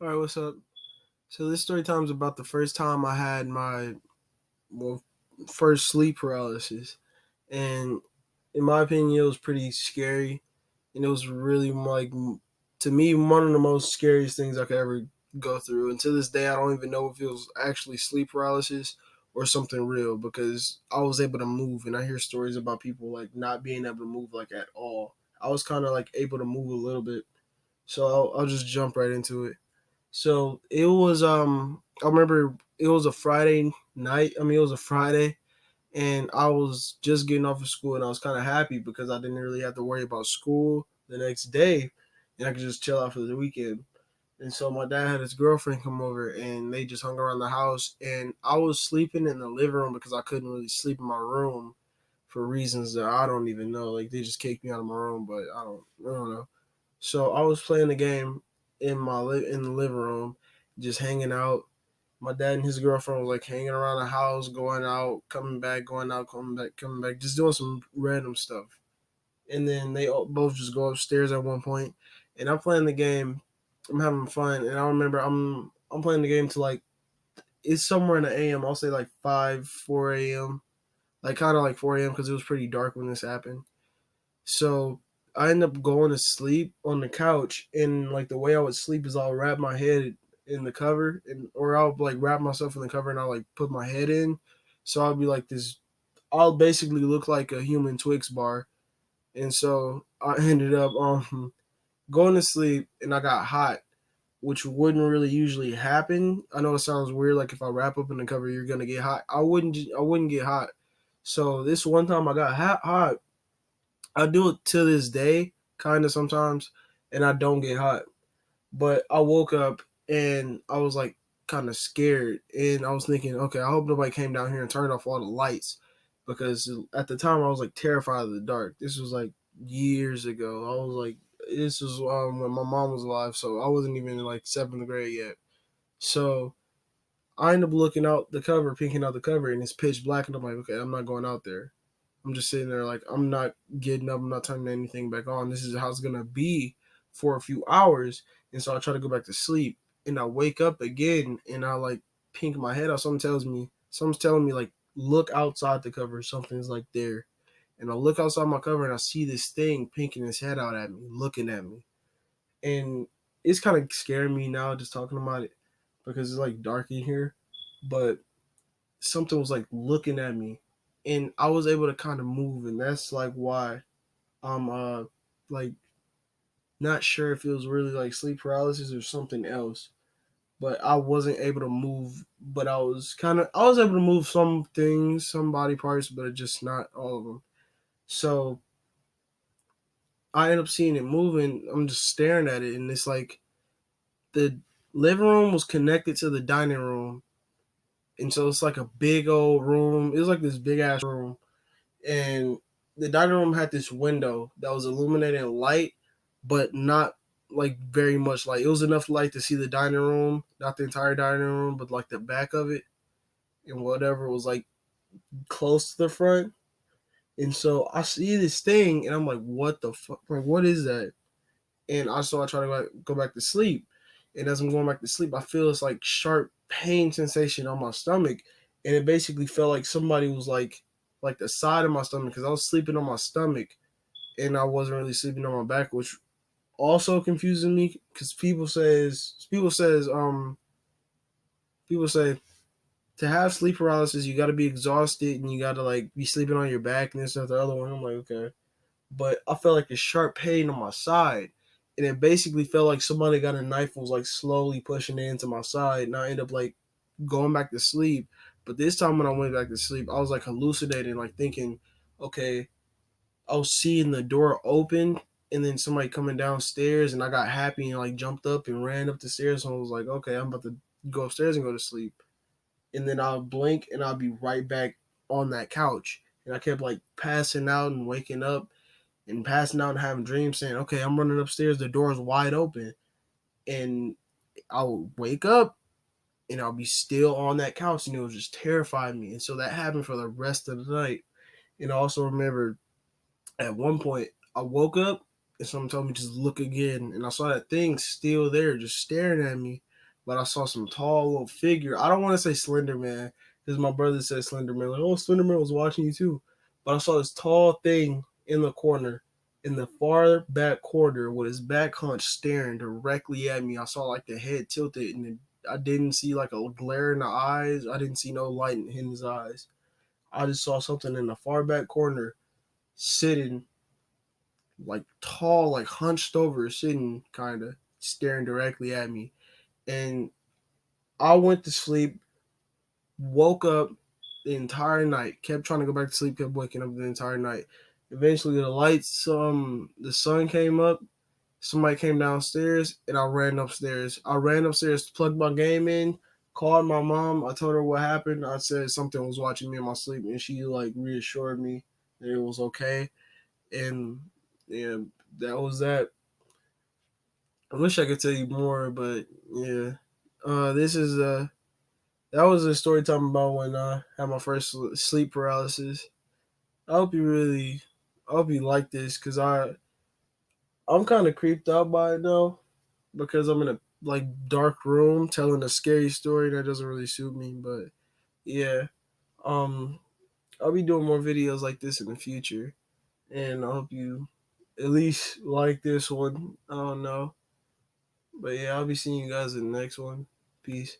All right, what's up? So this story time is about the first time I had my well first sleep paralysis, and in my opinion, it was pretty scary, and it was really to me one of the most scariest things I could ever go through. And to this day, I don't even know if it was actually sleep paralysis or something real because I was able to move, and I hear stories about people like not being able to move like at all. I was kind of like able to move a little bit, so I'll just jump right into it. So it was I remember it was a Friday night. I mean it was a Friday and I was just getting off of school and I was kind of happy because I didn't really have to worry about school the next day and I could just chill out for the weekend. And so my dad had his girlfriend come over and they just hung around the house and I was sleeping in the living room because I couldn't really sleep in my room for reasons that I don't even know. Like they just kicked me out of my room, but I don't know. So I was playing the game in the living room, just hanging out. My dad and his girlfriend was like hanging around the house, going out, coming back, going out, coming back, coming back, just doing some random stuff. And then they both just go upstairs at one point, and I'm playing the game. I'm having fun, and I remember I'm playing the game to like it's somewhere in the AM. I'll say like 4 a.m. Like kind of like 4 a.m. because it was pretty dark when this happened. So I end up going to sleep on the couch, and like the way I would sleep is I'll wrap my head in the cover, and or I'll like wrap myself in the cover, and I'll like put my head in. So I'll be like this. I'll basically look like a human Twix bar, and so I ended up going to sleep, and I got hot, which wouldn't really usually happen. I know it sounds weird, like if I wrap up in the cover, you're gonna get hot. I wouldn't get hot. So this one time I got hot, I do it to this day, kind of sometimes, and I don't get hot. But I woke up and I was like kind of scared, and I was thinking, okay, I hope nobody came down here and turned off all the lights, because at the time I was like terrified of the dark. This was like years ago. I was like, this was when my mom was alive, so I wasn't even in like seventh grade yet. So I end up looking out the cover, peeking out the cover, and it's pitch black, and I'm like, okay, I'm not going out there. I'm just sitting there like I'm not getting up. I'm not turning anything back on. This is how it's gonna be for a few hours. And so I try to go back to sleep, and I wake up again, and I like pink my head out. Something's telling me like look outside the cover. Something's like there, and I look outside my cover, and I see this thing pinking his head out at me, looking at me, and it's kind of scaring me now just talking about it because it's like dark in here, but something was like looking at me and I was able to kind of move, and that's like why I'm like not sure if it was really like sleep paralysis or something else. But I wasn't able to move, but I was able to move some things, some body parts, but just not all of them. So I end up seeing it moving. I'm just staring at it, and it's like the living room was connected to the dining room, and so it's like a big old room. It was like this big ass room, and the dining room had this window that was illuminating light, but not like very much light. It was enough light to see the dining room, not the entire dining room, but like the back of it and whatever was like close to the front. And so I see this thing, and I'm like, "What the fuck? Like, what is that?" And I try to like, go back to sleep, and as I'm going back to sleep, I feel this like sharp pain sensation on my stomach, and it basically felt like somebody was like the side of my stomach because I was sleeping on my stomach and I wasn't really sleeping on my back, which also confuses me because people say to have sleep paralysis you got to be exhausted and you got to like be sleeping on your back and this and the other one. I'm like, okay, but I felt like a sharp pain on my side, and it basically felt like somebody got a knife and was like slowly pushing it into my side, and I ended up like going back to sleep. But this time when I went back to sleep, I was like hallucinating, like thinking, okay, I was seeing the door open and then somebody coming downstairs, and I got happy and like jumped up and ran up the stairs, and I was like, okay, I'm about to go upstairs and go to sleep. And then I'll blink and I'll be right back on that couch. And I kept like passing out and waking up and passing out and having dreams saying, okay, I'm running upstairs, the door's wide open. And I'll wake up and I'll be still on that couch, and it was just terrifying me. And so that happened for the rest of the night. And I also remember at one point I woke up and someone told me just look again, and I saw that thing still there, just staring at me. but I saw some tall little figure. I don't want to say Slender Man because my brother said Slender Man. Like, oh, Slender Man was watching you too. But I saw this tall thing in the corner, in the far back corner, with his back hunched, staring directly at me. I saw like the head tilted, and I didn't see like a glare in the eyes. I didn't see no light in his eyes. I just saw something in the far back corner, sitting like tall, like hunched over, sitting kind of staring directly at me. And I went to sleep, woke up the entire night, kept trying to go back to sleep, kept waking up the entire night. Eventually, the sun came up. Somebody came downstairs, and I ran upstairs. I ran upstairs to plug my game in, called my mom. I told her what happened. I said something was watching me in my sleep, and she like reassured me that it was okay. And yeah, that was that. I wish I could tell you more, but yeah, this is that was a story time about when I had my first sleep paralysis. I hope you really, I hope you like this because I'm kind of creeped out by it now because I'm in a like dark room telling a scary story that doesn't really suit me. But yeah, um, I'll be doing more videos like this in the future, and I hope you at least like this one. I don't know, but yeah, I'll be seeing you guys in the next one. Peace.